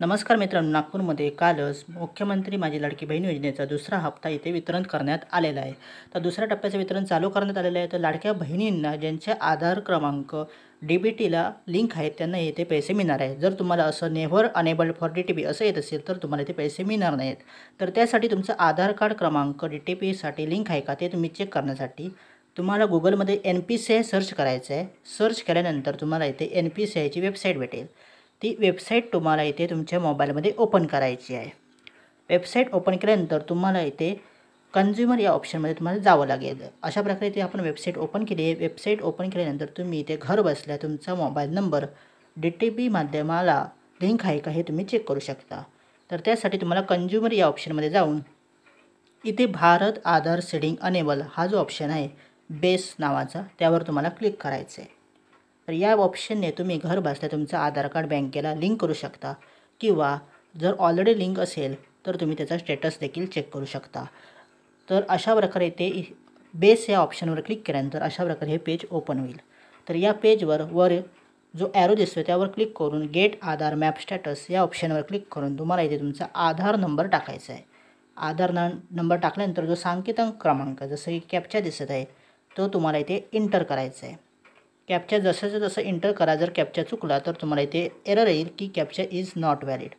नमस्कार मित्रांनो, नागपूरमध्ये कालच मुख्यमंत्री माझी लाडकी बहीण योजनेचा दुसरा हप्ता इथे वितरण करण्यात आलेला आहे. तर दुसऱ्या टप्प्याचं वितरण चालू करण्यात आलेलं आहे. तर लाडक्या बहिणींना ज्यांचे आधार क्रमांक डी-बी-टीला लिंक आहेत त्यांना इथे पैसे मिळणार आहेत. जर तुम्हाला असं नेव्हर अनेबल्ड फॉर डी-टी-पी असं येत असेल तर तुम्हाला इथे पैसे मिळणार नाहीत. तर त्यासाठी तुमचं आधार कार्ड क्रमांक डी-टी-पीसाठी लिंक आहे का ते तुम्ही चेक करण्यासाठी तुम्हाला गुगलमध्ये NPCI सर्च करायचं आहे. सर्च केल्यानंतर तुम्हाला इथे NPCIची वेबसाईट भेटेल. ती वेबसाईट तुम्हाला इथे तुमच्या मोबाईलमध्ये ओपन करायची आहे. वेबसाईट ओपन केल्यानंतर तुम्हाला इथे कन्झ्युमर या ऑप्शनमध्ये तुम्हाला जावं लागेल. अशा प्रकारे इथे आपण वेबसाईट ओपन केली आहे. वेबसाईट ओपन केल्यानंतर तुम्ही इथे घर बसल्या तुमचा मोबाईल नंबर डी-टी-पी माध्यमाला लिंक आहे का हे तुम्ही चेक करू शकता. तर त्यासाठी तुम्हाला कन्झ्युमर या ऑप्शनमध्ये जाऊन इथे भारत आधार सीडिंग अनेबल हा जो ऑप्शन आहे बेस नावाचा त्यावर तुम्हाला क्लिक करायचं आहे. तर या ऑप्शनने तुम्ही घर बसल्या तुमचं आधार कार्ड बँकेला लिंक करू शकता किंवा जर ऑलरेडी लिंक असेल तर तुम्ही त्याचा स्टेटस देखील चेक करू शकता. तर अशा प्रकारे ते बेस या ऑप्शनवर क्लिक केल्यानंतर अशा प्रकारे हे पेज ओपन होईल. तर या पेजवर वर जो ॲरो दिसतो त्यावर क्लिक करून गेट आधार मॅप स्टॅटस या ऑप्शनवर क्लिक करून तुम्हाला इथे तुमचा आधार नंबर टाकायचा आहे. आधार नंबर टाकल्यानंतर जो सांकेतांक क्रमांक जसं की कॅप्चा दिसत आहे तो तुम्हाला इथे एंटर करायचा आहे. कॅप्चा जसंचं तसं एंटर करा. जर कॅप्चा चुकला तर तुम्हाला इथे एरर येईल की कॅप्चा इज नॉट व्हॅलिड.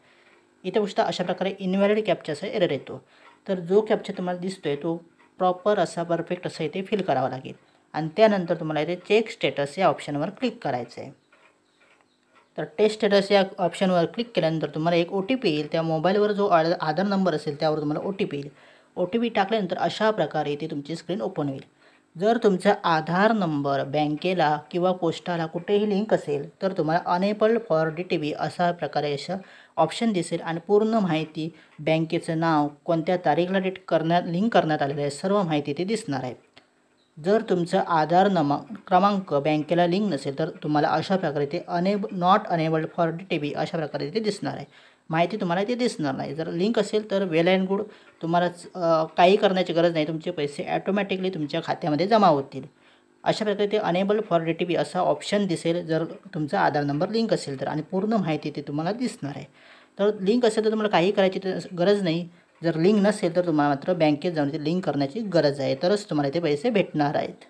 इथे बघता अशा प्रकारे इनव्हॅलिड कॅप्चाचा एरर येतो. तर जो कॅप्चा तुम्हाला दिसतोय तो प्रॉपर असा परफेक्ट असा इथे फिल करावा लागेल आणि त्यानंतर तुम्हाला इथे चेक स्टेटस या ऑप्शनवर क्लिक करायचं आहे. तर टेस्ट स्टेटस या ऑप्शनवर क्लिक केल्यानंतर तुम्हाला एक OTP येईल. त्या मोबाईलवर जो आधार नंबर असेल त्यावर तुम्हाला OTP येईल. OTP टाकल्यानंतर अशा प्रकारे इथे तुमची स्क्रीन ओपन होईल. जर तुमचा आधार नंबर बँकेला किंवा पोस्टाला कुठेही लिंक असेल तर तुम्हाला अनेबल्ड फॉर डी-टी-पी अशा प्रकारे असं ऑप्शन दिसेल आणि पूर्ण माहिती बँकेचं नाव कोणत्या तारीखला लिंक करण्यात आलेलं आहे सर्व माहिती इथे दिसणार आहे. जर तुमचं आधार क्रमांक बँकेला लिंक नसेल तर तुम्हाला अशा प्रकारे ते नॉट अनेबल्ड फॉर डी-टी-पी अशा प्रकारे ते दिसणार आहे. माहिती तुम्हाला इथे दिसणार नाही. जर लिंक असेल तर वेल अँड गुड. तुम्हाला काही करण्याची गरज नाही. तुमचे पैसे ॲटोमॅटिकली तुमच्या खात्यामध्ये जमा होतील. अशा प्रकारे ते अनेबल्ड फॉर डी-टी-पी असा ऑप्शन दिसेल जर तुमचा आधार नंबर लिंक असेल तर आणि पूर्ण माहिती ते तुम्हाला दिसणार आहे. तर लिंक असेल तर तुम्हाला काही करायची गरज नाही. जर लिंक नसेल तर तुम्हाला मात्र बँकेत जाऊन ते लिंक करण्याची गरज आहे तरच तुम्हाला इथे पैसे भेटणार आहेत.